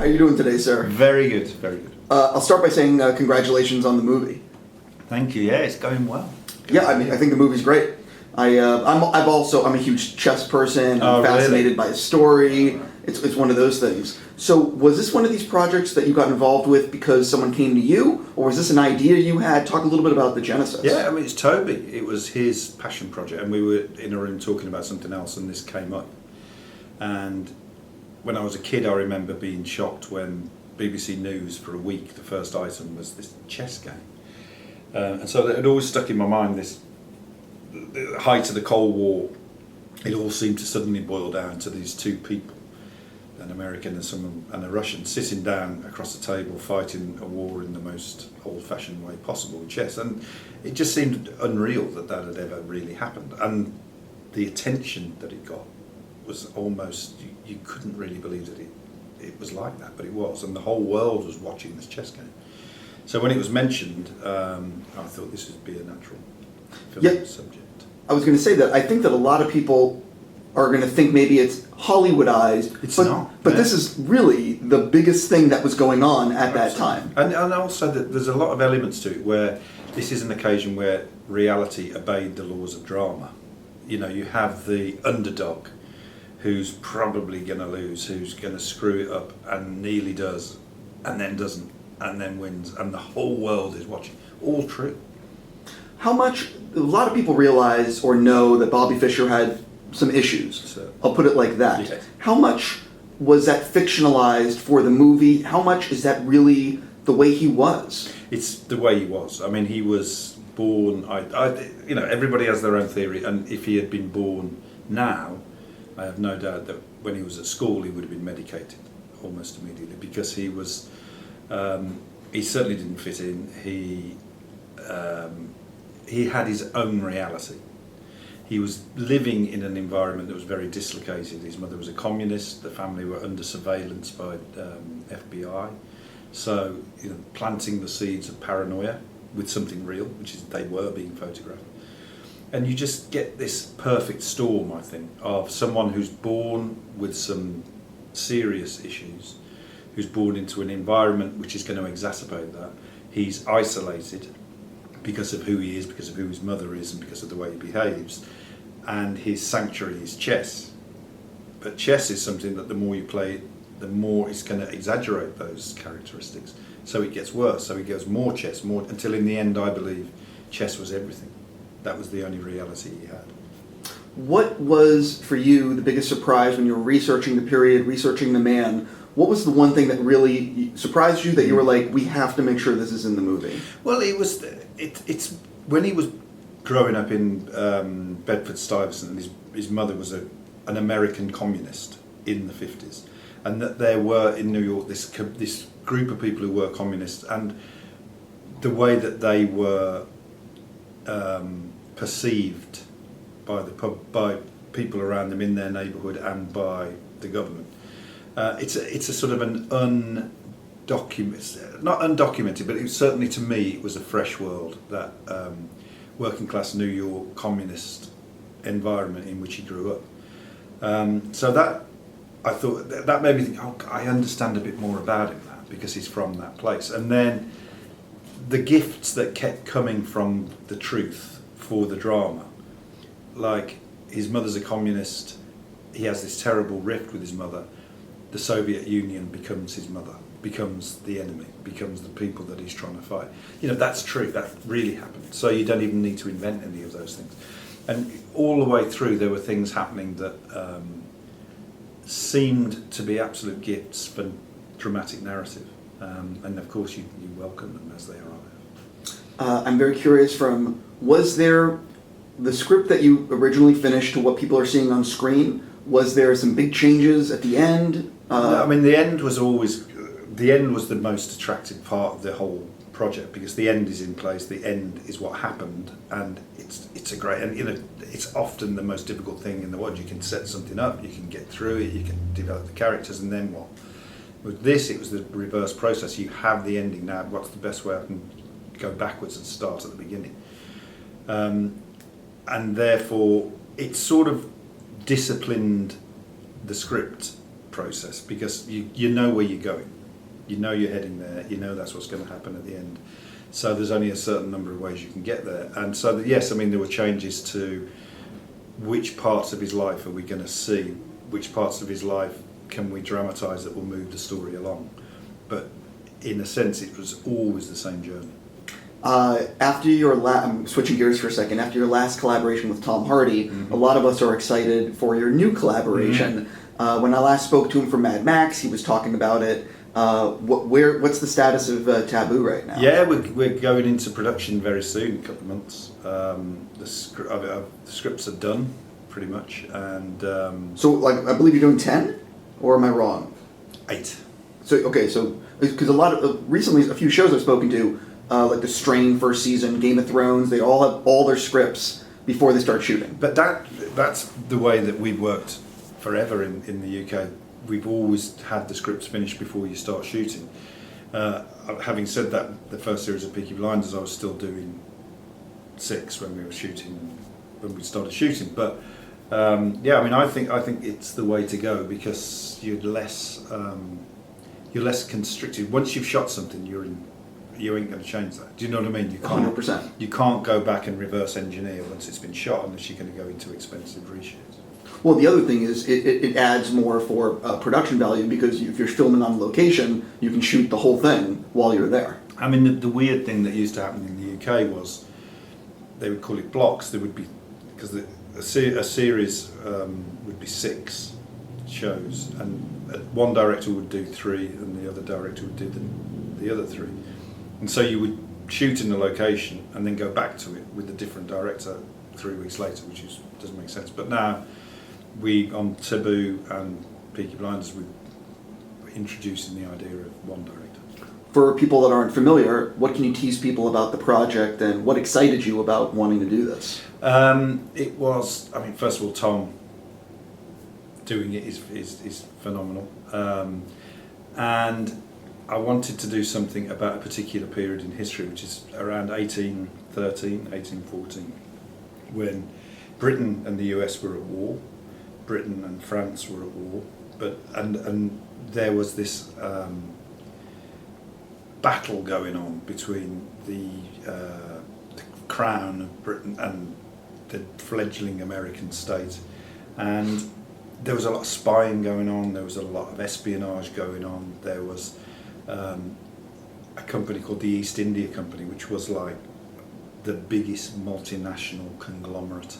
are you doing today, sir? Very good, very good. I'll start by saying congratulations on the movie. Thank you. Yeah, it's going well. Yeah, I mean, I think the movie's great. I'm a huge chess person. I'm fascinated by the story. It's one of those things. So, was this one of these projects that you got involved with because someone came to you, or was this an idea you had? Talk a little bit about the genesis. Yeah, I mean, it's Tobey. It was his passion project, and we were in a room talking about something else, and this came up. And when I was a kid, I remember being shocked when BBC News for a week, the first item was this chess game. And so it had always stuck in my mind, the height of the Cold War, it all seemed to suddenly boil down to these two people, an American and a Russian, sitting down across the table fighting a war in the most old-fashioned way possible, chess. And it just seemed unreal that had ever really happened. And the attention that it got was almost, you couldn't really believe that it was like that, but it was. And the whole world was watching this chess game. So when it was mentioned, I thought this would be a natural film subject. I was going to say that I think that a lot of people are going to think maybe it's Hollywoodized. It's not. But this is really the biggest thing that was going on at that time. And also that there's a lot of elements to it where this is an occasion where reality obeyed the laws of drama. You know, you have the underdog who's probably going to lose, who's going to screw it up and nearly does, and then doesn't, and then wins, and the whole world is watching. All true. How much, a lot of people realize or know that Bobby Fischer had some issues. So, I'll put it like that. Yes. How much was that fictionalized for the movie? How much is that really the way he was? It's the way he was. I mean, he was born, everybody has their own theory, and if he had been born now, I have no doubt that when he was at school he would have been medicated almost immediately, because he was, he certainly didn't fit in. He had his own reality. He was living in an environment that was very dislocated. His mother was a communist, the family were under surveillance by FBI. So, planting the seeds of paranoia with something real, which is they were being photographed. And you just get this perfect storm, I think, of someone who's born with some serious issues, who's born into an environment which is going to exacerbate that. He's isolated because of who he is, because of who his mother is, and because of the way he behaves. And his sanctuary is chess. But chess is something that the more you play it, the more it's going to exaggerate those characteristics. So it gets worse. So he goes more chess, more, until in the end, I believe, chess was everything. That was the only reality he had. What was, for you, the biggest surprise when you were researching the period, researching the man? What was the one thing that really surprised you that you were like, we have to make sure this is in the movie? Well, it's when he was growing up in Bedford-Stuyvesant, and his mother was an American communist in the 50s, and that there were in New York this group of people who were communists, and the way that they were perceived by people around them in their neighbourhood and by the government. It's a sort of an not undocumented, but it was, certainly to me, it was a fresh world, that working class New York communist environment in which he grew up. So that, I thought, that made me think, oh, I understand a bit more about him now, because he's from that place. And then the gifts that kept coming from the truth for the drama, like his mother's a communist, he has this terrible rift with his mother, the Soviet Union becomes his mother, becomes the enemy, becomes the people that he's trying to fight. That's true, that really happened. So you don't even need to invent any of those things. And all the way through there were things happening that seemed to be absolute gifts for dramatic narrative. And of course you welcome them as they arrive. I'm very curious was there the script that you originally finished to what people are seeing on screen? Was there some big changes at the end? No, I mean, the end was the most attractive part of the whole project, because the end is in place, the end is what happened, and it's a great, and it's often the most difficult thing in the world. You can set something up, you can get through it, you can develop the characters, and then what? With this, it was the reverse process. You have the ending now. What's the best way I can go backwards and start at the beginning? And therefore, it sort of disciplined the script process because you know where you're going. You know you're heading there. You know that's what's going to happen at the end. So there's only a certain number of ways you can get there. And so, yes, I mean, there were changes to which parts of his life are we going to see, which parts of his life can we dramatise that will move the story along. But in a sense, it was always the same journey. After your I'm switching gears for a second. After your last collaboration with Tom Hardy, a lot of us are excited for your new collaboration. When I last spoke to him for Mad Max, he was talking about it. What's the status of Taboo right now? Yeah, we're going into production very soon, a couple of months. The scripts are done, pretty much, and so like I believe you're doing 10, or am I wrong? 8. So because a lot of recently a few shows I've spoken to, like The Strain first season, Game of Thrones, they all have all their scripts before they start shooting. But that's the way that we've worked forever in the UK. We've always had the scripts finished before you start shooting. Having said that, the first series of Peaky Blinders, I was still doing 6 when we started shooting. But yeah, I mean, I think it's the way to go because you're less constricted. Once you've shot something, you ain't going to change that. Do you know what I mean? You can't. 100%. You can't go back and reverse engineer once it's been shot unless you're going to go into expensive reshoots. Well, the other thing is it adds more for production value because if you're filming on location, you can shoot the whole thing while you're there. I mean, the weird thing that used to happen in the UK was they would call it blocks. There would be, because a series would be 6 shows, and one director would do 3, and the other director would do the other 3. And so you would shoot in the location and then go back to it with a different director 3 weeks later, which doesn't make sense. But now, we on Taboo and Peaky Blinders, we're introducing the idea of one director. For people that aren't familiar, what can you tease people about the project and what excited you about wanting to do this? It was, I mean, first of all, Tom doing it is phenomenal. And I wanted to do something about a particular period in history, which is around 1813, 1814, when Britain and the US were at war. Britain and France were at war, and there was this battle going on between the Crown of Britain and the fledgling American state, and there was a lot of spying going on. There was a lot of espionage going on. There was a company called the East India Company, which was like the biggest multinational conglomerate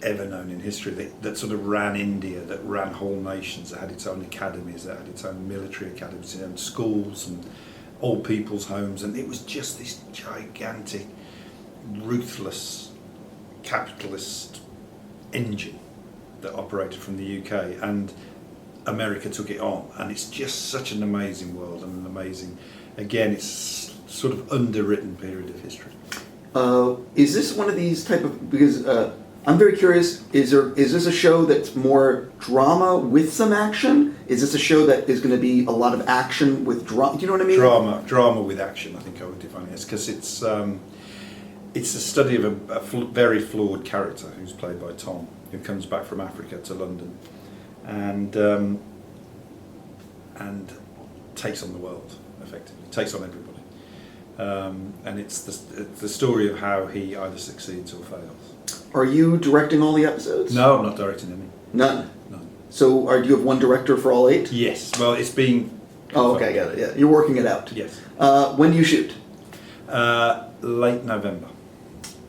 ever known in history, that sort of ran India, that ran whole nations, that had its own academies, that had its own military academies, its own schools and old people's homes, and it was just this gigantic, ruthless, capitalist engine that operated from the UK, and America took it on, and it's just such an amazing world and an amazing, again, it's sort of underwritten period of history. Is this one of these type of, because I'm very curious, is this a show that's more drama with some action? Is this a show that is going to be a lot of action with drama? Do you know what I mean? Drama with action, I think I would define it as, because it's a study of a very flawed character who's played by Tom, who comes back from Africa to London and takes on the world, effectively, takes on everybody. And it's the story of how he either succeeds or fails. Are you directing all the episodes? No, I'm not directing any. None? None. So do you have one director for all 8? Yes, well, it's being... Oh, okay, got it, yeah. You're working it out. Yes. When do you shoot? Late November.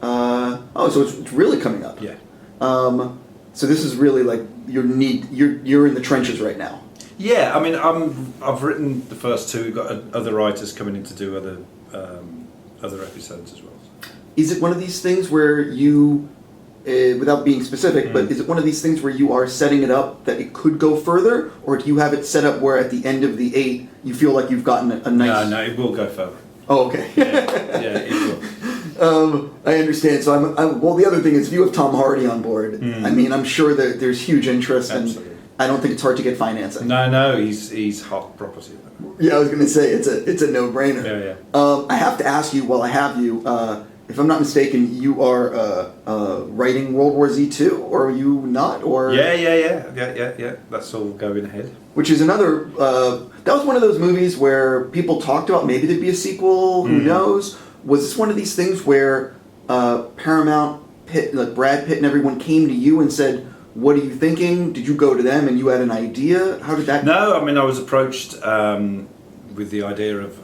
So it's really coming up. Yeah. So this is really like you're in the trenches right now. Yeah, I mean, I've written the first 2. We've got other writers coming in to do other episodes as well. Is it one of these things where you, without being specific, but is it one of these things where you are setting it up that it could go further, or do you have it set up where at the end of the 8 you feel like you've gotten a nice? No, it will go further. Oh, okay. Yeah, it will. I understand. So well, the other thing is, if you have Tom Hardy on board, I mean, I'm sure that there's huge interest, Absolutely. and I don't think it's hard to get financing. No, he's hot property. Yeah, I was going to say it's a no-brainer. Yeah. I have to ask you while I have you. if I'm not mistaken, you are writing World War Z 2, or are you not? Or Yeah. That's all going ahead. which is another. That was one of those movies where people talked about maybe there'd be a sequel. Who knows? Was this one of these things where Paramount, Pitt, like Brad Pitt, and everyone came to you and said, "What are you thinking?" Did you go to them and you had an idea? How did that? No, I mean I was approached with the idea of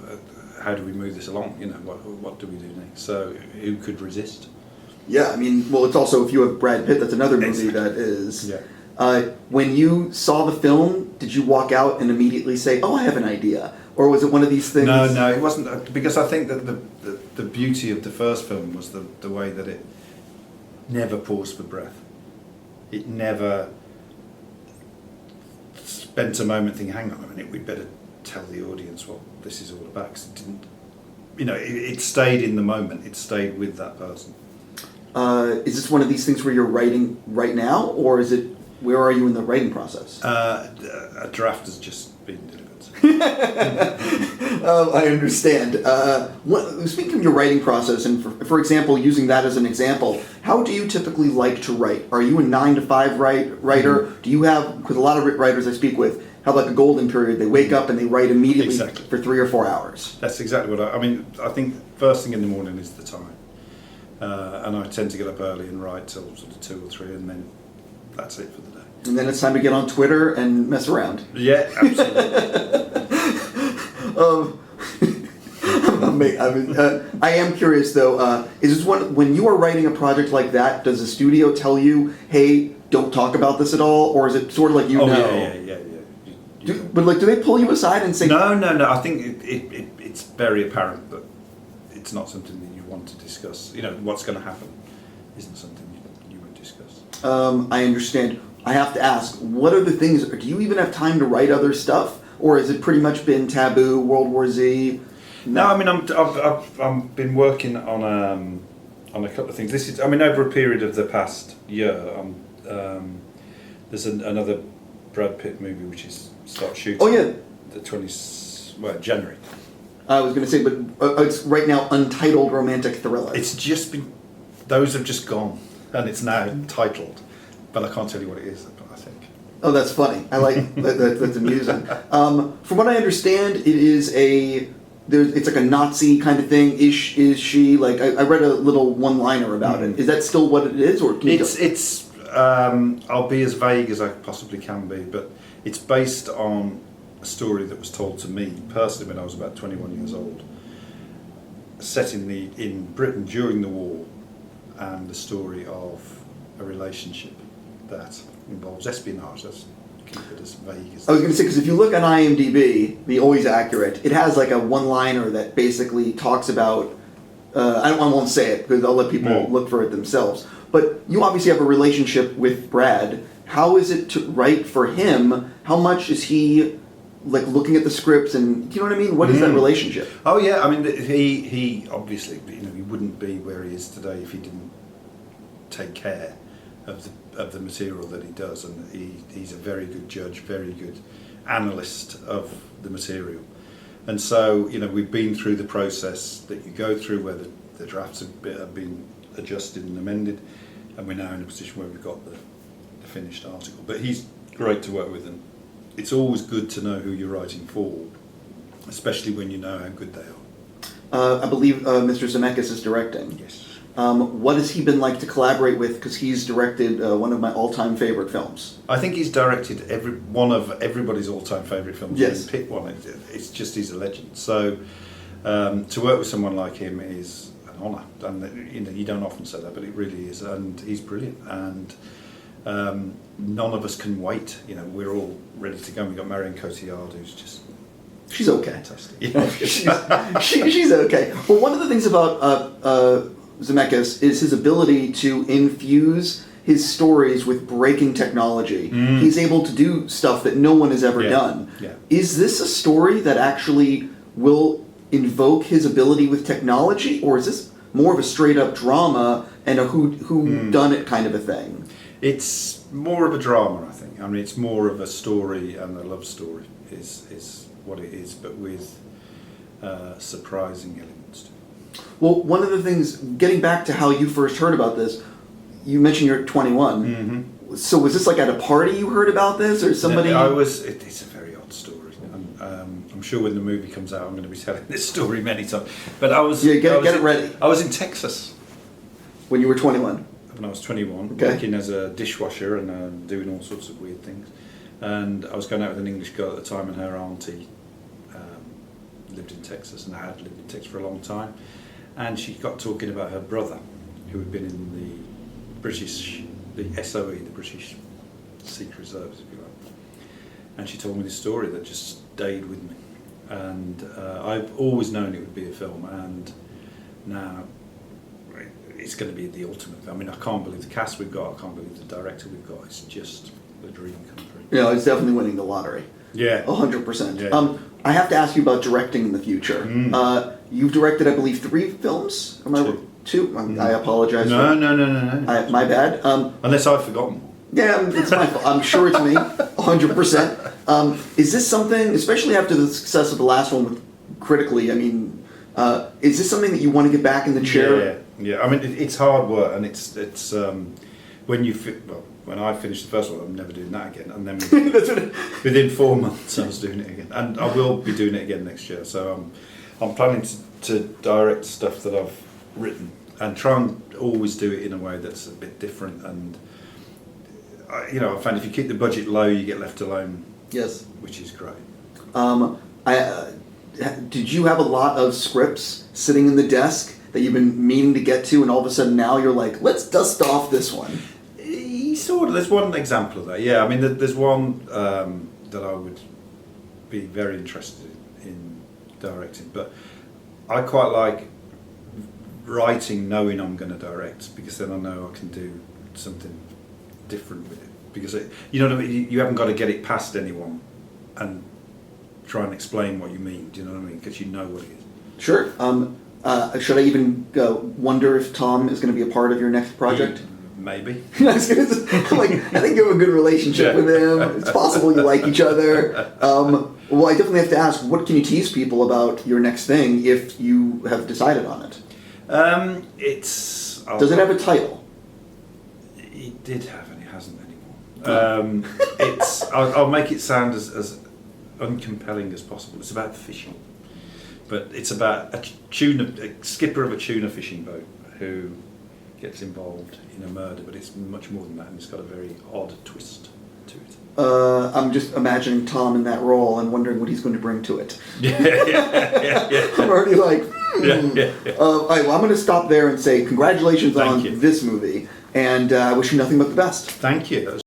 how do we move this along? You know, what do we do next? So who could resist? Yeah, I mean, well, it's also if you have Brad Pitt, that's another movie that is. Yeah. When you saw the film, did you walk out and immediately say, "Oh, I have an idea," or was it one of these things? No, it wasn't, because I think that the beauty of the first film was the way that it never paused for breath. It never spent a moment thinking, "Hang on a minute, we'd better tell the audience what this is all about." 'Cause it didn't, it stayed in the moment. It stayed with that person. Is this one of these things where you're writing right now, or is it? Where are you in the writing process? A draft has just been delivered. I understand. Speaking of your writing process, and for example, using that as an example, how do you typically like to write? Are you a 9 to 5 writer? Mm-hmm. Do you have, because a lot of writers I speak with have like a golden period, they wake up and they write immediately for 3 or 4 hours? That's exactly what I mean, I think first thing in the morning is the time. And I tend to get up early and write till sort of 2 or 3, and then that's it for the day. And then it's time to get on Twitter and mess around. Yeah, absolutely. I am curious though. Is this when you are writing a project like that? Does the studio tell you, "Hey, don't talk about this at all," or is it sort of like Yeah. Do they pull you aside and say? No. I think it's very apparent that it's not something that you want to discuss. What's going to happen isn't something you would discuss. I understand. I have to ask, what are the things? Do you even have time to write other stuff, or has it pretty much been Taboo, World War Z? No, I mean I've been working on a couple of things. This is, over a period of the past year. There's another Brad Pitt movie which is start shooting. Oh yeah, January. I was going to say, but it's right now untitled romantic thriller. It's just been, those have just gone, and it's now titled, but I can't tell you what it is. I think. Oh, that's funny. I like that's amusing. From what I understand, it is it's like a Nazi kind of thing. Is she like? I read a little one-liner about it. Is that still what it is, or can you it's? I'll be as vague as I possibly can be, but it's based on a story that was told to me personally when I was about 21 years old, set in Britain during the war, and the story of a relationship that involves espionage. Let's keep it as vague as. I was going to say, because if you look on IMDb, the Always Accurate, it has like a one-liner that basically talks about. I won't say it because I'll let people look for it themselves. But you obviously have a relationship with Brad. How is it to write for him? How much is he like looking at the scripts, and do you know what I mean? What is that relationship? Oh yeah, he obviously he wouldn't be where he is today if he didn't take care of the material that he does, and he's a very good judge, very good analyst of the material. And so we've been through the process that you go through where the drafts have been adjusted and amended, and we're now in a position where we've got the finished article. But he's great to work with, and it's always good to know who you're writing for, especially when you know how good they are. I believe Mr. Zemeckis is directing. Yes. What has he been like to collaborate with? Because he's directed one of my all-time favorite films. I think he's directed one of everybody's all-time favourite films. Yes. Pitt one. It's just he's a legend. So to work with someone like him is an honour, and you don't often say that, but it really is. And he's brilliant, and none of us can wait. We're all ready to go. We've got Marion Cotillard, who's just. She's okay. Fantastic. she's okay. Well, one of the things about Zemeckis is his ability to infuse his stories with breaking technology. He's able to do stuff that no one has ever done. Yeah. Is this a story that actually will invoke his ability with technology, or is this more of a straight up drama and a who done it kind of a thing? It's more of a drama, I think. It's more of a story, and a love story is what it is, but with surprising elements to it. Well, one of the things, getting back to how you first heard about this, you mentioned you're 21. Mm-hmm. So was this like at a party you heard about this, or somebody? It's a very odd story. I'm sure when the movie comes out, I'm going to be telling this story many times. But I was get it ready. I was in Texas When you were 21. when I was 21, Okay. working as a dishwasher and doing all sorts of weird things. And I was going out with an English girl at the time, and her auntie lived in Texas, and I had lived in Texas for a long time. And she got talking about her brother, who had been in the SOE, the British Secret Reserves, if you like. And she told me this story that just stayed with me. And I've always known it would be a film, and now it's going to be the ultimate. I mean, I can't believe the cast we've got, I can't believe the director we've got. It's just the dream come true. It's definitely winning the lottery. Yeah. 100%. Yeah. I have to ask you about directing in the future. You've directed, I believe, 3 films? Am I right? 2? I apologize. No. My bad. Unless I've forgotten. Yeah, it's my fault. I'm sure it's me, 100%. Is this something, especially after the success of the last one with critically, I mean, is this something that you want to get back in the chair? Yeah. I mean, it's hard work, and it's when when I finished the first one, I'm never doing that again. And then within 4 months, I was doing it again, and I will be doing it again next year. So I'm planning to direct stuff that I've written and try and always do it in a way that's a bit different. And I find if you keep the budget low, you get left alone. Yes, which is great. Did you have a lot of scripts sitting in the desk that you've been meaning to get to, and all of a sudden now you're like, let's dust off this one? Sort of. There's one example of that. Yeah, I mean, there's one that I would be very interested in directing, but I quite like writing knowing I'm going to direct, because then I know I can do something different with it. Because you know what I mean. You haven't got to get it past anyone and try and explain what you mean. Do you know what I mean? Because you know what it is. Sure. Should I even wonder if Tom is going to be a part of your next project? Maybe. I think you have a good relationship with him. It's possible you like each other. Well, I definitely have to ask, what can you tease people about your next thing if you have decided on it? Does it have a title? It did have, and it hasn't anymore. I'll make it sound as uncompelling as possible. It's about fishing, but it's about a skipper of a tuna fishing boat who gets involved in a murder, but it's much more than that, and it's got a very odd twist to it. I'm just imagining Tom in that role and wondering what he's going to bring to it. Yeah. I'm already like, Yeah. All right, well, I'm going to stop there and say congratulations Thank on you. this movie, and I wish you nothing but the best. Thank you.